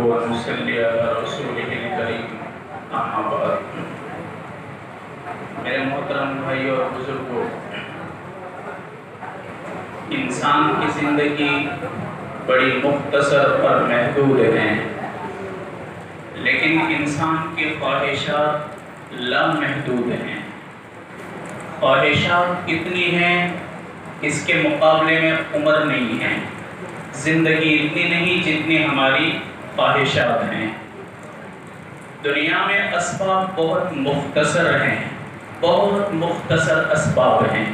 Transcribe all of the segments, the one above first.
ونصلي على رسوله الكريم اما بعد۔ میرے محترم بھائی اور بزرگوں، انسان کی زندگی بڑی مختصر اور محدود ہے، لیکن انسان کی خواہشات لامحدود ہیں۔ خواہشات اتنی ہیں اس کے مقابلے میں عمر نہیں ہے، زندگی اتنی نہیں جتنی ہماری خواہشات ہیں۔ دنیا میں اسباب بہت مختصر ہیں، بہت مختصر اسباب ہیں،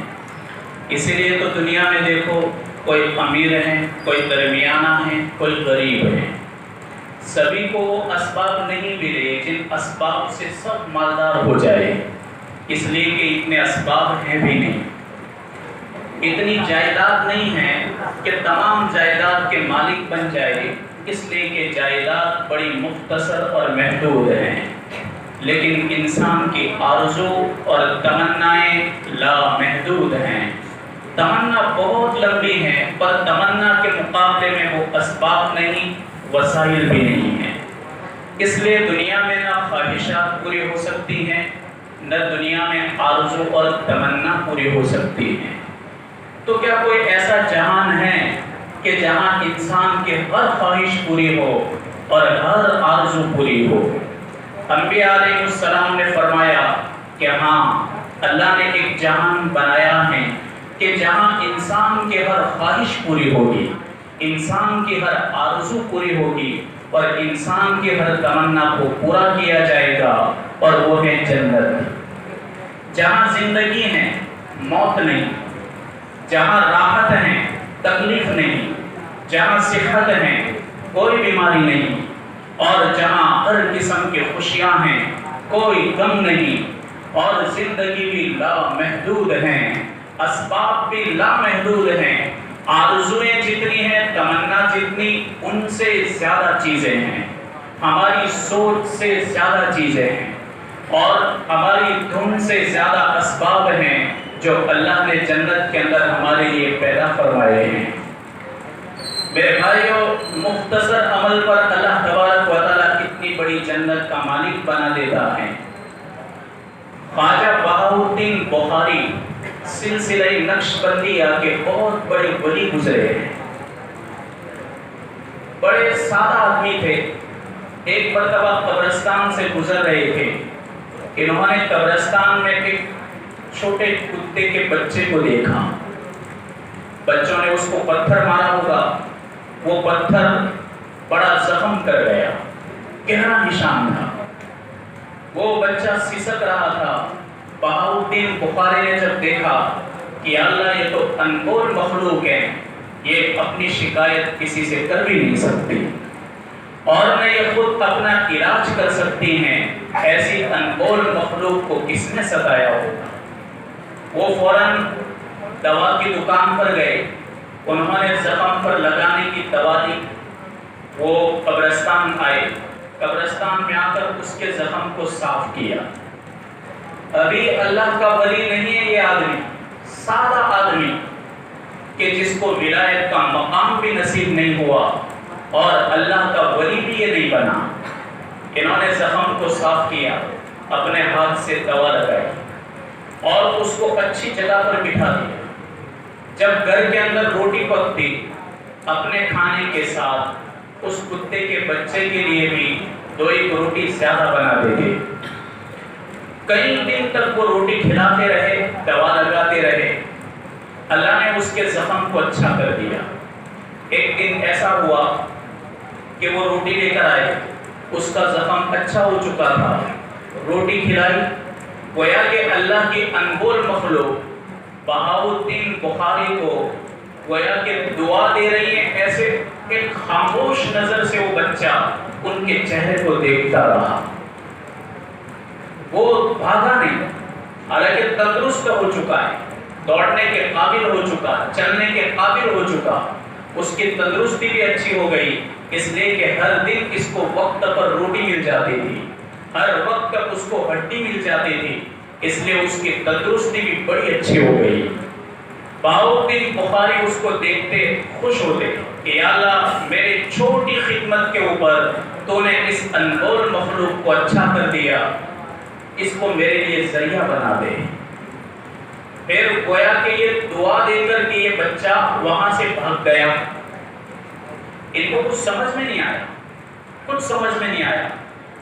اسی لیے تو دنیا میں دیکھو کوئی امیر ہے، کوئی درمیانہ ہے، کوئی غریب ہے۔ سبھی کو وہ اسباب نہیں ملے جن اسباب سے سب مالدار ہو جائے، اس لیے کہ اتنے اسباب ہیں بھی نہیں۔ اتنی جائیداد نہیں ہے کہ تمام جائیداد کے مالک بن جائے، اس لیے کہ جائیداد بڑی مختصر اور محدود ہیں، لیکن انسان کی آرزو اور تمنائیں لامحدود ہیں۔ تمنا بہت لمبی ہے، پر تمنا کے مقابلے میں وہ اسباب نہیں، وسائل بھی نہیں ہیں۔ اس لیے دنیا میں نہ خواہشات پوری ہو سکتی ہیں، نہ دنیا میں آرزو اور تمنا پوری ہو سکتی ہے۔ تو کیا کوئی ایسا جہان ہے کہ جہاں انسان کی ہر خواہش پوری ہو اور ہر آرزو پوری ہو؟ انبیاء علیہ السلام نے فرمایا کہ ہاں، اللہ نے ایک جہان بنایا ہے کہ جہاں انسان کی ہر خواہش پوری ہوگی، انسان کی ہر آرزو پوری ہوگی اور انسان کی ہر تمنا کو پورا کیا جائے گا، اور وہ ہے جنت۔ جہاں زندگی ہے، موت نہیں، جہاں راحت ہے، تکلیف نہیں، جہاں صحت ہے، کوئی بیماری نہیں، اور جہاں ہر قسم کی خوشیاں ہیں، کوئی غم نہیں، اور زندگی بھی لامحدود ہیں، اسباب بھی لامحدود ہیں، آرزویں جتنی ہیں، تمنا جتنی، ان سے زیادہ چیزیں ہیں، ہماری سوچ سے زیادہ چیزیں ہیں، اور ہماری دھن سے زیادہ اسباب ہیں جو اللہ نے جنت کے اندر ہمارے لیے پیدا فرمائے ہیں۔ میرے بھائیوں، مختصر عمل پر اللہ تبارک و تعالیٰ کتنی بڑی جنت کا مالک بنا دیتا ہے۔ خواجہ بہاء الدین بخاری سلسلہ نقشبندیہ کے بہت بڑے ولی گزرے ہیں، بڑے سادہ آدمی تھے۔ ایک مرتبہ قبرستان سے گزر رہے تھے، انہوں نے قبرستان میں ایک چھوٹے کتے کے بچے کو دیکھا۔ بچوں نے اس کو پتھر مارا ہوگا، وہ پتھر بڑا زخم کر گیا، گہرا نشان تھا، وہ بچہ سسک رہا تھا۔ بہاء الدین بخاری نے جب دیکھا کہ اللہ، یہ تو انمول مخلوق ہے، یہ اپنی شکایت کسی سے کر بھی نہیں سکتی، اور نہ یہ خود اپنا علاج کر سکتی ہیں، ایسی انمول مخلوق کو کس نے ستایا ہوگا۔ وہ فوراً دوا کی دکان پر گئے، انہوں نے زخم پر لگانے کی دوا دی۔ وہ قبرستان آئے، قبرستان میں آ کر اس کے زخم کو صاف کیا۔ ابھی اللہ کا ولی نہیں ہے یہ آدمی، سادہ آدمی کہ جس کو ولایت کا مقام بھی نصیب نہیں ہوا اور اللہ کا ولی بھی یہ نہیں بنا۔ انہوں نے زخم کو صاف کیا، اپنے ہاتھ سے دوا لگائی اور اس کو اچھی جگہ پر بٹھا دیا۔ جب گھر کے اندر روٹی پکتی، اپنے کھانے کے ساتھ اس کتے کے بچے کے لیے بھی 2 روٹی زیادہ بنا دیتے۔ کئی دن تک وہ روٹی کھلاتے رہے، دوا لگاتے رہے، اللہ نے اس کے زخم کو اچھا کر دیا۔ ایک دن ایسا ہوا کہ وہ روٹی لے کر آئے، اس کا زخم اچھا ہو چکا تھا، روٹی کھلائی، گویا کہ اللہ کی انمول مخلوق بہاء الدین بخاری کو گویا کہ دعا دے رہی ہے۔ ایسے ایک خاموش نظر سے وہ بچہ ان کے چہرے کو دیکھتا رہا، وہ بھاگا نہیں، حالانکہ تندرست ہو چکا ہے، دوڑنے کے قابل ہو چکا، چلنے کے قابل ہو چکا، اس کی تندرستی بھی اچھی ہو گئی، اس لیے کہ ہر دن اس کو وقت پر روٹی مل جاتی تھی، ہر وقت اس کو ہڈی مل جاتی تھی، اس لیے اس کی تندرستی بھی بڑی اچھی ہو گئی۔ بہاء الدین بخاری اس کو دیکھتے خوش ہوتے، کہ یا اللہ میری چھوٹی خدمت کے اوپر تو نے اس انمول مخلوق کو اچھا کر دیا، اس کو میرے لیے ذریعہ بنا دے۔ پھر گویا کہ یہ دعا دے کر کہ یہ بچہ وہاں سے بھاگ گیا۔ ان کو کچھ سمجھ میں نہیں آیا، کچھ سمجھ میں نہیں آیا۔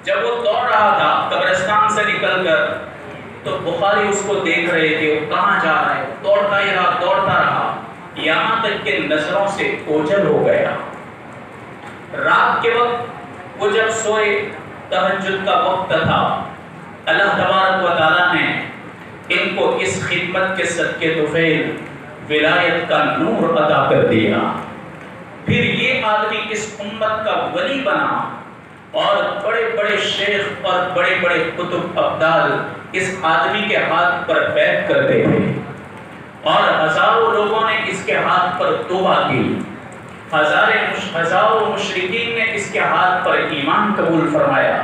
جب وہ دوڑ رہا تھا قبرستان سے نکل کر تو بخاری اس کو دیکھ رہے تھے، وہ کہاں جا رہا ہے، دوڑتا ہی رہا، دوڑتا رہا، یہاں تک کہ نظروں سے اوجھل ہو گیا۔ رات کے وقت وہ جب سوئے، تہجد کا وقت تھا، اللہ تبارک و تعالیٰ نے ان کو اس خدمت کے صدقے طفیل ولایت کا نور عطا کر دیا۔ پھر یہ آدمی اس امت کا ولی بنا اور بڑے بڑے شیخ اور بڑے بڑے کتب ابدال اس آدمی کے ہاتھ پر بیعت کرتے تھے اور ہزاروں لوگوں نے اس کے ہاتھ پر توبہ کی، ہزاروں مشرکین نے اس کے ہاتھ پر ایمان قبول فرمایا۔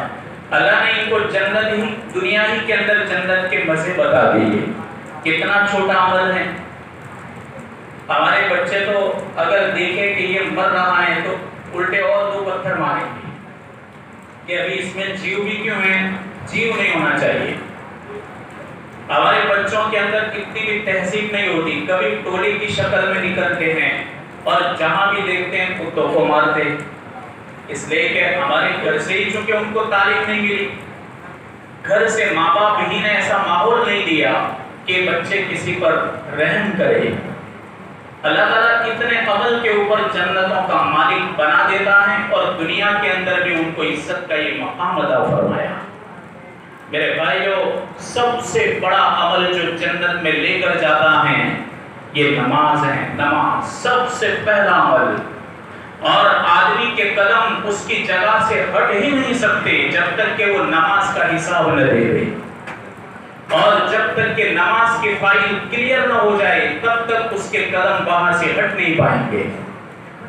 اللہ نے ان کو جنت ہی، دنیا ہی کے اندر جنت کے مزے بتا دیے۔ کتنا چھوٹا عمل ہے۔ ہمارے بچے تو اگر دیکھیں کہ یہ مر رہا ہے تو الٹے اور دو پتھر ماریں گے کہ ابھی اس میں جیو بھی کیوں ہے، جیو نہیں ہونا چاہیے۔ ہمارے بچوں کے اندر کتنی بھی تہذیب نہیں ہوتی، کبھی ٹولی کی شکل میں نکلتے ہیں اور جہاں بھی دیکھتے ہیں کتوں کو مارتے، اس لیے کہ ہمارے گھر سے ہی چونکہ ان کو تعلیم نہیں ملی، گھر سے ماں باپ ہی نے ایسا ماحول نہیں دیا کہ بچے کسی پر رحم کرے۔ اللہ تعالیٰ اتنے عمل کے اوپر جنتوں کا مالک بنا دیتا ہے اور دنیا کے اندر بھی ان کو عزت کا یہ مقام عطا فرمایا۔ میرے بھائیو، سب سے بڑا عمل جو جنت میں لے کر جاتا ہے یہ نماز ہے۔ نماز سب سے پہلا عمل، اور آدمی کے قدم اس کی جگہ سے ہٹ ہی نہیں سکتے جب تک کہ وہ نماز کا حساب نہ دے دے، اور جب تک کہ نماز کی فائل کلیئر نہ ہو جائے تب تک اس کے قدم وہاں سے ہٹ نہیں پائیں گے۔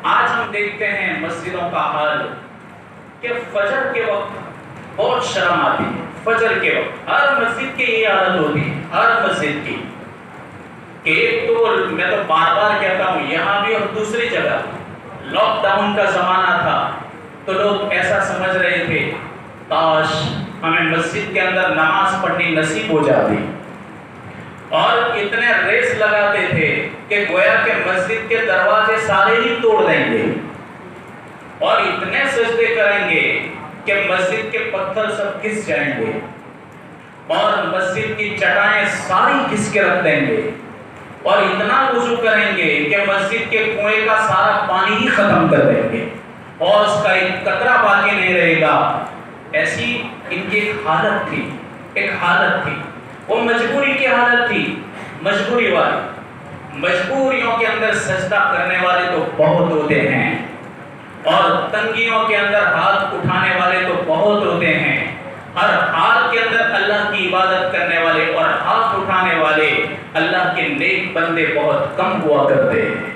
آج ہم دیکھتے ہیں مسجدوں کا حال کہ فجر کے وقت بہت شرم آتی ہے۔ فجر کے وقت ہر مسجد کی یہ عادت ہوتی ہے، ہر مسجد کی، کہ ایک تو میں تو بار بار کہتا ہوں یہاں بھی اور دوسری جگہ، لاک ڈاؤن کا زمانہ تھا تو لوگ ایسا سمجھ رہے تھے کاش ہمیں مسجد کے اندر نماز پڑھنی نصیب ہو جاتی، اور اتنے ریس لگاتے تھے کہ گویا کہ مسجد کے دروازے سارے ہی توڑ دیں گے اور اتنے سجدے کریں گے کہ مسجد کے پتھر سب گھس جائیں گے اور مسجد کی چٹائیں ساری گھس کے رکھ دیں گے اور اتنا وضو کریں گے کہ مسجد کے کنویں کا سارا پانی ہی ختم کر دیں گے اور اس کا ایک قطرہ باقی نہیں رہے گا۔ ایسی ان کی ایک حالت تھی، ایک حالت تھی، وہ مجبوری کی حالت تھی، مجبوری والی۔ مجبوریوں کے اندر سجدہ کرنے والے تو بہت ہوتے ہیں اور تنگیوں کے اندر ہاتھ اٹھانے والے تو بہت ہوتے ہیں، ہر حال کے اندر اللہ کی عبادت کرنے والے اور ہاتھ اٹھانے والے اللہ کے نیک بندے بہت کم ہوا کرتے ہیں۔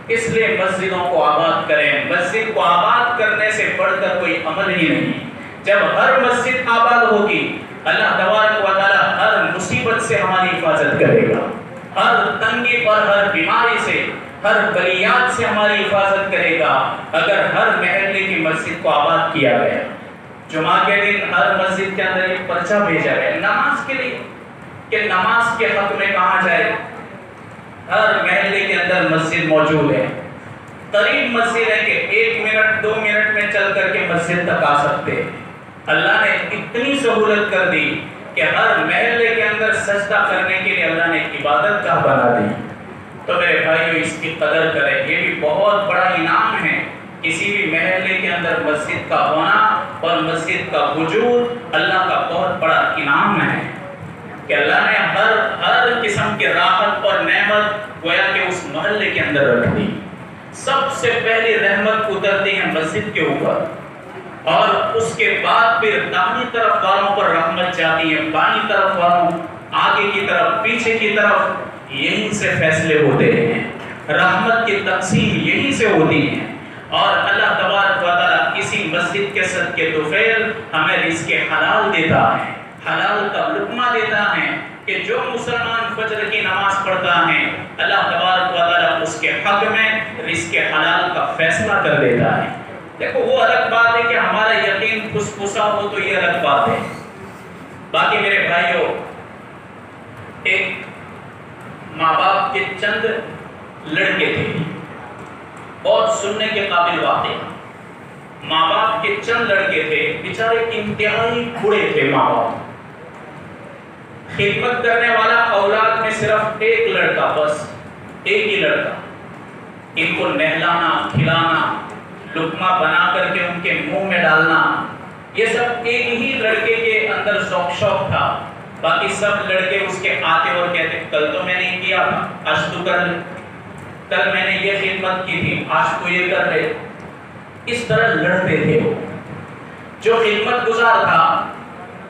اس لیے مسجدوں کو آباد کریں۔ مسجد کو آباد کرنے سے بڑھ کر کوئی عمل ہی نہیں۔ جب ہر مسجد آباد ہوگی اللہ تبارک و تعالیٰ ہر مصیبت سے ہماری حفاظت کرے گا، ہر تنگی پر، ہر بیماری سے، ہر بلیات سے ہماری حفاظت کرے گا اگر ہر محلے کی مسجد کو آباد کیا گیا۔ جمعہ کے دن ہر مسجد کے اندر ایک پرچہ بھیجا گیا نماز کے لیے کہ نماز کے حق میں کہاں جائے۔ ہر محلے کے اندر مسجد موجود ہے، قریب مسجد ہے کہ 1 منٹ 2 منٹ میں چل کر کے مسجد تک آ سکتے۔ اللہ نے اتنی سہولت کر دی کہ ہر محلے کے اندر سجدہ کرنے کے لیے اللہ نے عبادت گاہ بنا دی۔ تو میرے بھائیو اس کی قدر کریں، یہ بھی بہت بڑا انعام ہے کسی بھی محلے کے اندر مسجد کا ہونا اور مسجد کا وجود اللہ کا بہت بڑا انعام ہے کہ اللہ نے ہر قسم کی راحت اور نعمت گویا کہ اس محلے کے اندر رکھ دی۔ سب سے پہلی رحمت اترتی ہے مسجد کے اوپر اور اس کے بعد پھر دائیں طرف والوں پر رحمت جاتی ہے، بائیں طرف والوں، آگے کی طرف، پیچھے کی طرف، یہیں سے فیصلے ہوتے ہیں، رحمت کی تقسیم یہیں سے ہوتی ہے۔ اور اللہ تبارک و تعالیٰ کسی مسجد کے صدقے طفیل ہمیں رزق حلال دیتا ہے، حلال کا لقمہ دیتا ہے کہ جو مسلمان فجر کی نماز پڑھتا ہے اللہ تبارک و تعالیٰ اس کے حق میں رزق حلال کا فیصلہ کر دیتا ہے۔ دیکھو وہ الگ بات ہے کہ ہمارا یقین پھس پھسا ہو تو یہ الگ بات ہے۔ باقی میرے بھائیوں، ایک ماں باپ کے چند لڑکے تھے، بہت سننے کے قابل واقعہ۔ ماں باپ کے چند لڑکے تھے، بیچارے انتہائی بوڑھے تھے ماں باپ، خدمت کرنے والا اولاد میں صرف ایک لڑکا، بس ایک ہی لڑکا، ان کو نہلانا کھلانا لقمہ بنا کر کے ان کے منہ میں ڈالنا، یہ سب ایک ہی لڑکے کے اندر شوق تھا۔ باقی سب لڑکے اس کے آتے اور کہتے کل تو میں نے کیا تھا، آج تو کر لے، کل میں نے یہ خدمت کی تھی، آج تو یہ کر لے۔ اس طرح لڑتے تھے وہ۔ جو خدمت گزار تھا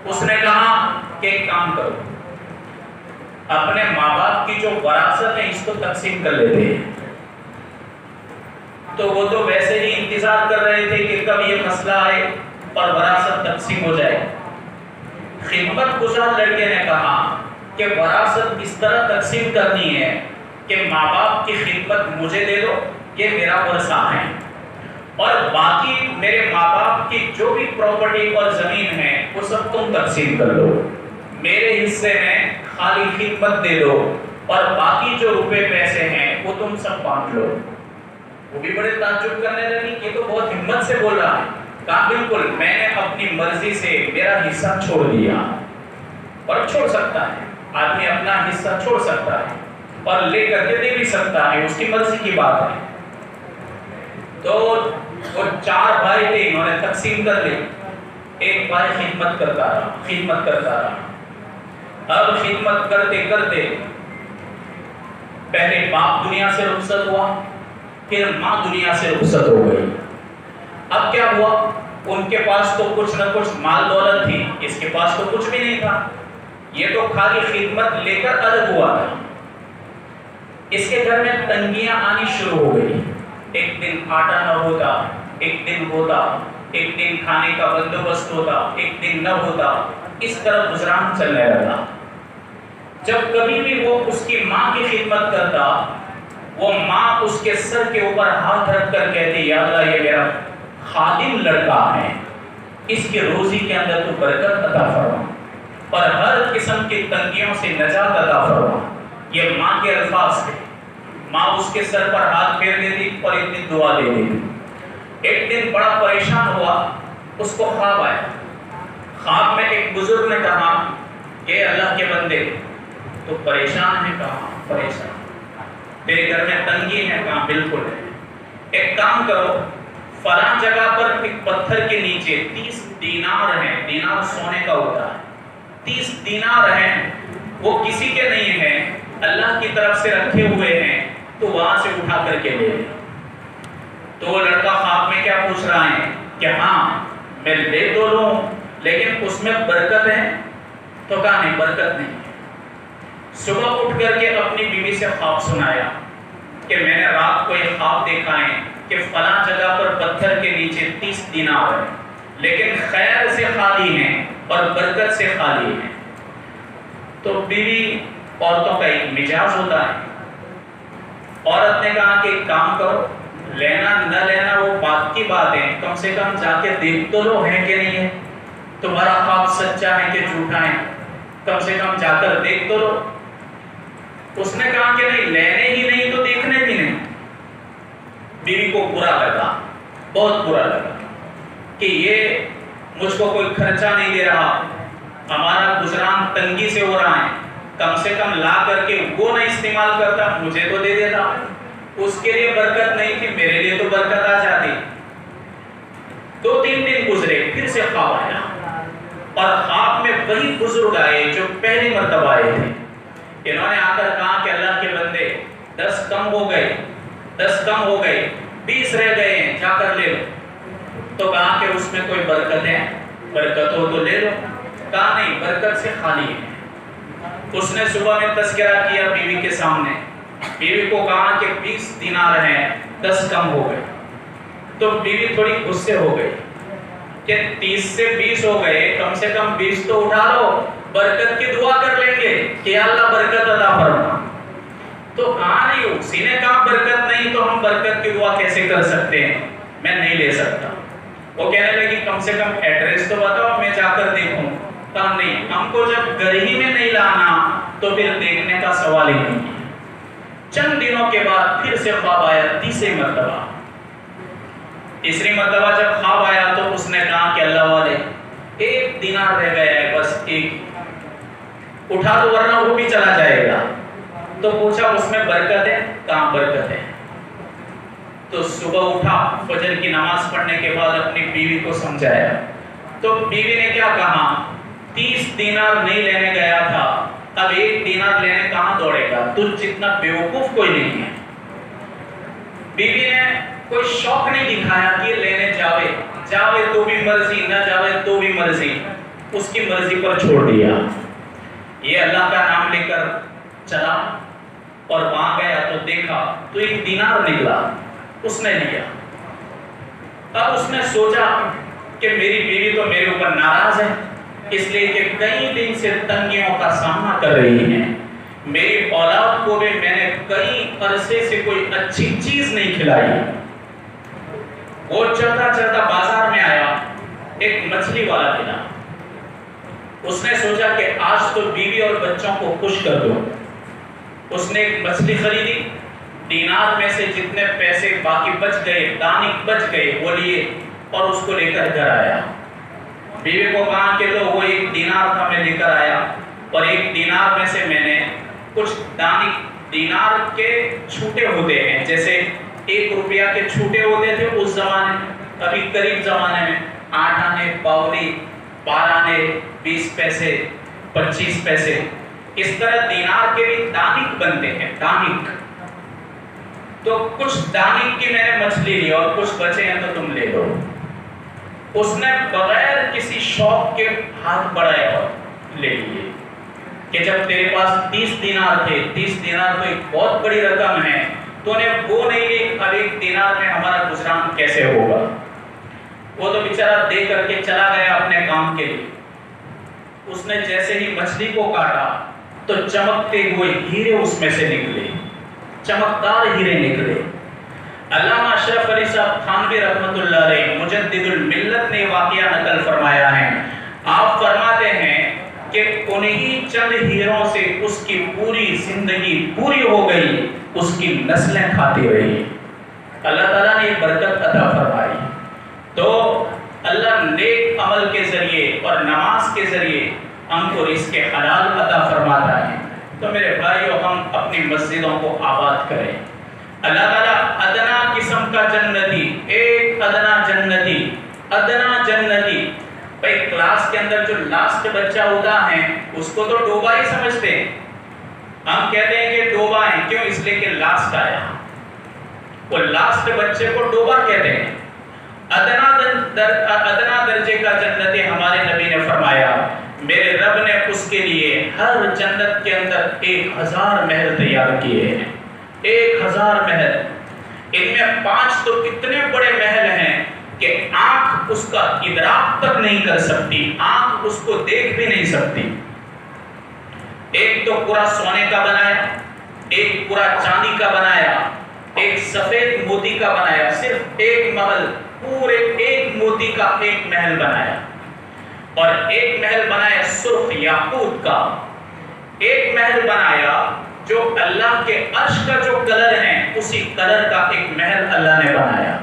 اس نے کہا کہ ایک کام کرو، اپنے ماں باپ کی جو وراثت ہے اس کو تقسیم کر لیتے ہیں۔ تو وہ تو ویسے ہی انتظار کر رہے تھے کہ کب یہ مسئلہ آئے اور وراثت تقسیم ہو جائے۔ خدمت گزار لڑکے نے کہا کہ وراثت اس طرح تقسیم کرنی ہے کہ ماں باپ کی خدمت مجھے دے دو، یہ میرا ورثہ ہے، اور باقی میرے ماں باپ کی جو بھی پراپرٹی اور زمین ہے وہ سب تم تقسیم کر دو، میرے حصے میں خالی خدمت دے دو، اور باقی جو روپے پیسے ہیں وہ تم سب بانٹ لو۔ وہ بھی بڑے تعجب کرنے لگی، یہ تو بہت ہمت سے بول رہا ہے۔ کہا بالکل، میں نے اپنی مرضی سے میرا حصہ چھوڑ دیا، اور چھوڑ سکتا ہے آدمی، اپنا حصہ چھوڑ سکتا ہے اور لے کر کے دے بھی سکتا ہے، اس کی مرضی کی بات ہے۔ تو وہ 4 بھائی تھے، انہوں نے تقسیم کر لی۔ ایک بھائی خدمت کرتا رہا۔ اب خدمت کرتے کرتے پہلے باپ دنیا سے رخصت ہوا، پھر ماں دنیا سے رخصت ہو گئی۔ اب کیا ہوا، ان کے پاس تو کچھ نہ کچھ مال دولت تھی، اس کے پاس تو کچھ بھی نہیں تھا، یہ تو خالی خدمت لے کر الگ ہوا تھا۔ اس کے گھر میں تنگیاں آنی شروع ہو گئی، ایک دن آٹا نہ ہوتا، ایک دن ہوتا، ایک دن کھانے کا بندوبست ہوتا، ایک دن نہ ہوتا، اس طرح گزران چلنے لگا۔ جب کبھی بھی وہ اس کی ماں کی خدمت کرتا، وہ ماں اس کے سر کے اوپر ہاتھ رکھ کر کہتی یا اللہ یہ میرا خادم لڑکا ہے، اس کی روزی کے اندر تو برکت عطا فرما اور ہر قسم کی تنگیوں سے نجات عطا فرما۔ یہ ماں کے الفاظ تھے۔ ماں اس کے سر پر ہاتھ پھیر دیتی اور اتنی دعا دے دیتی۔ ایک دن بڑا پریشان ہوا، اس کو خواب آیا۔ خواب میں ایک بزرگ نے کہا کہ اللہ کے بندے تو پریشان ہے، کہا پریشان، تیرے گھر میں تنگی ہے، کہا بالکل ہے، ایک کام کرو، فلاں جگہ پر ایک پتھر کے نیچے 30 دینار ہیں، دینار سونے کا ہوتا ہے، 30 دینار ہیں، وہ کسی کے نہیں ہیں، اللہ کی طرف سے رکھے ہوئے ہیں، تو وہاں سے اٹھا کر کے لے لے۔ تو وہ لڑکا خواب میں کیا پوچھ رہا ہے کہ ہاں میں لے تو لوں لیکن اس میں برکت ہے؟ تو کہا نہیں، برکت نہیں۔ صبح اٹھ کر کے اپنی بیوی سے خواب سنایا کہ میں نے رات کو یہ خواب دیکھا ہے کہ فلاں جگہ پر پتھر کے نیچے 30 دینار ہے، لیکن خیر سے خالی ہیں اور برکت سے خالی ہیں۔ تو بیوی، عورتوں کا ایک مزاج ہوتا ہے، عورت نے کہا کہ ایک کام کرو، لینا نہ لینا وہ بات کی بات ہے، کم سے کم جا کے دیکھ تو لو ہے کہ نہیں ہے، تمہارا خواب سچا ہے کہ جھوٹا ہے، کم سے کم جا کر دیکھ تو لو۔ اس نے کہا کہ نہیں، لینے ہی نہیں تو دیکھنے بھی نہیں۔ بیوی کو برا لگا، بہت برا لگا کہ یہ مجھ کو کوئی خرچہ نہیں دے رہا، ہمارا گزران تنگی سے ہو رہا ہے، کم سے کم لا کر کے وہ نہ استعمال کرتا، مجھے تو دے دیتا۔ اس کے لیے برکت نہیں تھی، میرے لیے تو برکت آ جاتی۔ 2-3 دن گزرے، پھر سے خواب آیا، اور خواب میں وہی بزرگ آئے جو پہلی مرتبہ آئے تھے۔ انہوں نے آ کر کہا کہ اللہ کے بندے 10 کم ہو گئے، 10 کم ہو گئے، 20 رہ گئے ہیں، جا کر لے لو۔ تو کہا کہ اس میں کوئی برکت ہے؟ برکت ہو تو لے لو۔ کہا نہیں، برکت سے خالی ہے۔ اس نے صبح میں تذکرہ کیا بیوی کے سامنے، بیوی کو کہا کہ 20 دینار ہیں، 10 کم ہو گئے۔ تو بیوی تھوڑی غصے ہو گئی کہ 30 سے 20 ہو گئے، کم سے کم 20 تو اٹھا لو، برکت کی دعا کر لیں گے کہ اللہ برکت عطا فرما. تو کہاں نہیں, اسی نے کہا برکت نہیں تو ہم برکت کی دعا کیسے کر سکتے ہیں, میں نہیں لے سکتا. وہ کہنے لگی کم سے کم ایڈریس تو بتاؤ میں جا کر دیکھوں. کہا نہیں, ہم کو جب گھر ہی میں نہیں لانا تو پھر دیکھنے کا سوال ہی نہیں. چند دنوں کے بعد پھر سے خواب آیا, تیسری مرتبہ جب خواب آیا تو اس نے کہا کہ اللہ والے 1 دینار رہ گیا ہے, بس 1 اٹھا دو ورنہ وہ بھی چلا جائے گا. تو پوچھا اس میں برکت ہے؟ کہاں برکت ہے. تو صبح اٹھا, فجر کی نماز پڑھنے کے بعد اپنی بیوی کو سمجھایا. تو بیوی نے کیا کہا, 30 دینار نہیں لینے گیا تھا, اب 1 دینار لینے کہاں دوڑے گا, تجھ جتنا بیوقوف کوئی نہیں ہے. بیوی نے کوئی شوق نہیں دکھایا کہ لینے جاوے تو بھی مرضی, نہ جاوے تو بھی مرضی, اس کی مرضی پر چھوڑ دیا. یہ اللہ کا نام لے کر چلا اور وہاں گیا تو دیکھا تو 1 دینار نکلا, اس نے لیا. اب اس نے سوچا کہ میری بیوی تو میرے اوپر ناراض ہے, اس لیے کہ کئی دن سے تنگیوں کا سامنا کر رہی ہیں. میری اولاد کو بھی میں نے کئی عرصے سے کوئی اچھی چیز نہیں کھلائی. وہ چلتا بازار میں آیا, ایک مچھلی والا ملا. اس نے سوچا کہ آج تو بیوی اور بچوں کو خوش کر دو. اس نے ایک مچھلی خریدی, دینار میں سے جتنے پیسے باقی بچ گئے, دانک بچ گئے, وہ لیے اور اس کو لے کر گھر آیا. بیوی کو کہا کہ لو وہ 1 دینار تھا میں لے کر آیا, اور 1 دینار میں سے میں نے کچھ دانک, دینار کے چھوٹے ہوتے ہیں جیسے 1 روپیہ کے چھوٹے ہوتے تھے اس زمانے, ابھی قریب زمانے میں 8 آنے, پاولی, 12 آنے, 20 پیسے, 25 پیسے, اس طرح دینار کے بھی دانک بنتے ہیں, دانک. تو کچھ دانک کی میں نے مچھلی لی اور کچھ بچے ہیں تو تم لے لو. اس نے بغیر کسی شوق کے ہاتھ بڑھائے اور لے لیے کہ جب تیرے پاس 30 دینار تھے, 30 دینار تو ایک بہت بڑی رقم ہے, تو نے وہ نہیں لی, اب 1 دینار میں ہمارا گزران کیسے ہوگا. وہ تو بیچارہ دے کر کے چلا گیا اپنے کام کے لیے. اس نے جیسے ہی مچھلی کو کاٹا تو چمکتے ہوئے ہیرے اس میں سے نکلے, چمکدار ہیرے نکلے. علامہ اشرف علی صاحب تھانوی رحمۃ اللہ علیہ مجدد الملت نے واقعہ نقل فرمایا ہے. آپ فرماتے ہیں کہ انہی چند ہیروں سے اس کی پوری زندگی پوری ہو گئی, اس کی نسلیں کھاتی رہی. اللہ تعالیٰ نے برکت عطا فرمائی. تو اللہ نیک عمل کے ذریعے اور نماز کے ذریعے ہم کو رزق حلال عطا فرماتا ہے. تو میرے بھائیو, ہم اپنی مسجدوں کو آباد کریں. اللہ تعالیٰ ادنا قسم کا جنتی, ایک ادنا جنتی. بھائی کلاس کے اندر جو لاسٹ بچہ ہوتا ہے اس کو تو ڈوبا ہی سمجھتے ہیں. ہم کہتے ہیں کہ ڈوبا ہے, کیوں؟ اس لیے کہ لاسٹ آیا. وہ لاسٹ بچے کو ڈوبا کہتے ہیں. ادنا درجے کا جنتی ہمارے نبی نے فرمایا میرے رب نے اس کے لیے ہر جنت کے اندر 1000 محل تیار کیے ہیں. 1000 محل. ان میں 5 تو اتنے بڑے محل ہیں کہ آنکھ اس کا ادراک تک نہیں کر سکتی, آنکھ اس کو دیکھ بھی نہیں سکتی. ایک تو پورا سونے کا بنایا, ایک پورا چاندی کا بنایا, ایک سفید موتی کا بنایا. صرف ایک محل, پورے ایک موتی کا ایک محل بنایا, اور ایک محل بنایا سرخ یاقوت کا. ایک محل بنایا جو اللہ کے عرش کا جو کلر ہے اسی کلر کا ایک محل اللہ نے بنایا,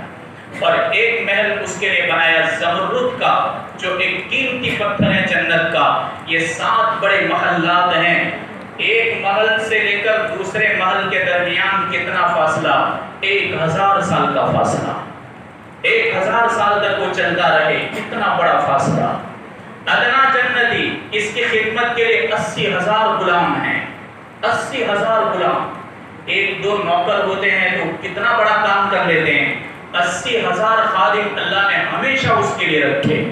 اور ایک محل اس کے لیے بنایا زمرد کا جو ایک قیمتی پتھر ہے جنت کا. یہ 7 بڑے محلات ہیں. ایک محل سے لے کر دوسرے محل کے درمیان کتنا فاصلہ؟ 1000 سال کا فاصلہ. 1000 سال تک وہ چلتا رہے, کتنا بڑا فاصلہ. ادنا جنتی, اس کی خدمت کے لیے 80,000 غلام ہیں. 80,000 غلام. 1-2 نوکر ہوتے ہیں تو کتنا بڑا کام کر لیتے ہیں. 80,000 خادم اللہ نے ہمیشہ اس کے لیے رکھے.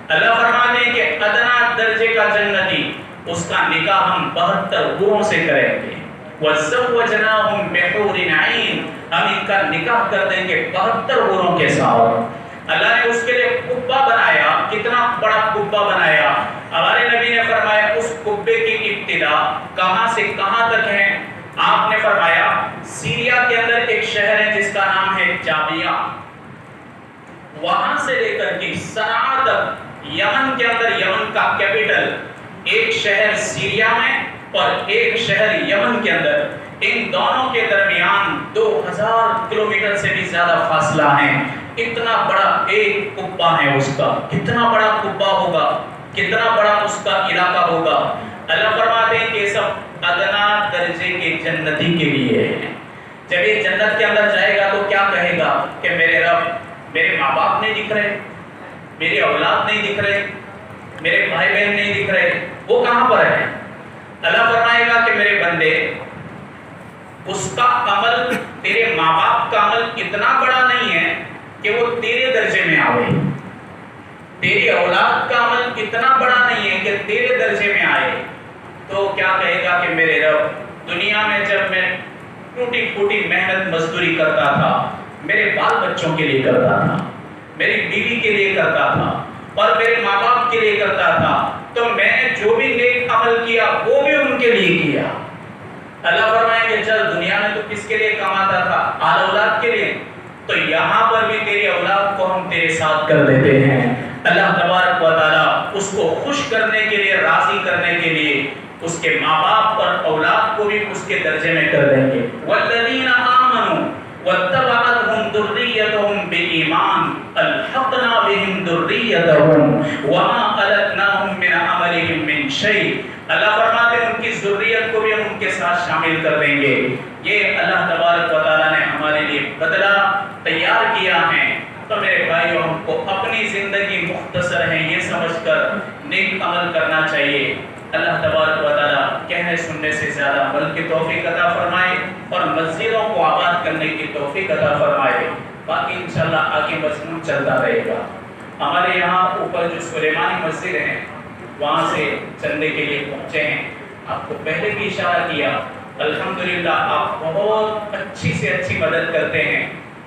اللہ فرماتے ہیں کہ ادنا درجے کا جنتی, اس کا نکاح ہم 72 حوروں سے کریں گے. وَزَوَّجْنَاهُمْ بِحُورٍ عِينٍ, ہم ان کا نکاح کر دیں گے 72 حوروں کے ساتھ. اللہ نے اس کے لیے قبہ بنایا. کتنا بڑا قبہ بنایا. ہمارے نبی نے فرمایا اس قبے کی ابتدا کہاں سے کہاں تک ہے؟ آپ نے فرمایا سیریا کے اندر ایک شہر ہے جس کا نام ہے جابیہ، وہاں سے لے کر کے صنعاء تک یمن کے اندر، یمن کا کیپٹل ایک شہر سیریا میں اور ایک شہر یمن کے اندر، ان دونوں کے درمیان 2000 کلومیٹر سے بھی زیادہ فاصلہ ہے۔ اتنا بڑا ایک قبہ ہے اس کا، کتنا بڑا قبہ ہوگا، کتنا بڑا اس کا علاقہ ہوگا۔ اللہ فرماتے ہیں کہ سب ادنا درجے کے جنتی کے لیے ہے۔ جب یہ جنت کے اندر جائے گا تو کیا کہے گا کہ میرے رب، میرے ماں باپ نہیں دکھ رہے، میری اولاد نہیں دکھ رہے، میرے بھائی بہن نہیں دکھ رہے، وہ کہاں پر ہے؟ اللہ فرمائے گا کہ میرے بندے، اس کا عمل، تیرے ماں باپ کا عمل اتنا بڑا نہیں ہے کہ وہ تیرے درجے میں آئے، تیری اولاد کا عمل اتنا بڑا نہیں ہے کہ تیرے درجے میں آئے، تو کیا کہے گا کہ میرے رب، دنیا میں جب میں ٹوٹی پھوٹی محنت مزدوری کرتا تھا، میرے بال بچوں کے لیے کرتا تھا، میری بیوی کے لیے کرتا تھا اور میرے ماں باپ کے لیے کرتا تھا، تو میں نے جو بھی نیک عمل کیا وہ بھی ان کے لیے کیا۔ اللہ فرمائیں گے چل دنیا میں تو کس کے لیے کماتا تھا؟ آل اولاد کے لیے، تو یہاں پر بھی تیری اولاد کو ہم تیرے ساتھ کر دیتے ہیں۔ اللہ تبارک و تعالیٰ اس کو خوش کرنے کے لیے، راضی کرنے کے لیے اس کے ماں باپ اور اولاد کو بھی اس کے درجے میں کر دیں گے۔ والذین آمنوا واتبعتهم ذریتهم بإیمان الحقنا بهم ذریتهم وما ألتناهم من عملهم من شیء۔ اللہ فرماتے ہیں ان کی ذریت کو بھی ہم ان کے ساتھ شامل کر دیں گے۔ یہ اللہ تبارک و تعالیٰ نے ہمارے لیے بدلہ تیار کیا ہے۔ تو میرے بھائیوں، ہم کو اپنی زندگی مختصر ہے یہ سمجھ کر نیک عمل کرنا چاہیے۔ اللہ تبارک و تعالیٰ کہنے سننے سے زیادہ عمل کی توفیق عطا فرمائے اور مسجدوں کو آباد کرنے کی توفیق عطا فرمائے۔ باقی انشاءاللہ آگے مضمون چلتا رہے گا۔ ہمارے یہاں اوپر جو سلیمانی مسجد ہے وہاں سے چندے کے لیے پہنچے ہیں، آپ کو پہلے بھی اشارہ کیا، الحمدللہ آپ بہت اچھی سے اچھی مدد کرتے ہیں۔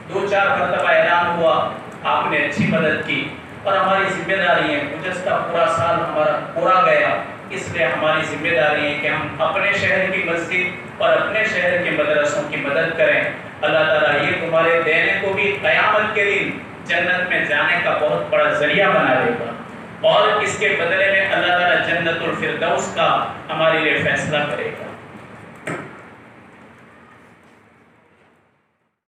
2-4 مرتبہ اعلان ہوا، آپ نے اچھی مدد کی اور ہماری ذمہ داری ہے، گزشتہ پورا سال ہمارا پورا گیا، اس لیے ہماری ذمہ داری ہے کہ ہم اپنے شہر کی مسجد اور اپنے شہر کے مدرسوں کی مدد کریں۔ اللہ تعالیٰ یہ تمہارے دینے کو بھی قیامت کے دن جنت میں جانے کا بہت بڑا ذریعہ بنا دے گا، اور اس کے بدلے میں اللہ تعالیٰ جنت الفردوس کا ہمارے لیے فیصلہ کرے گا۔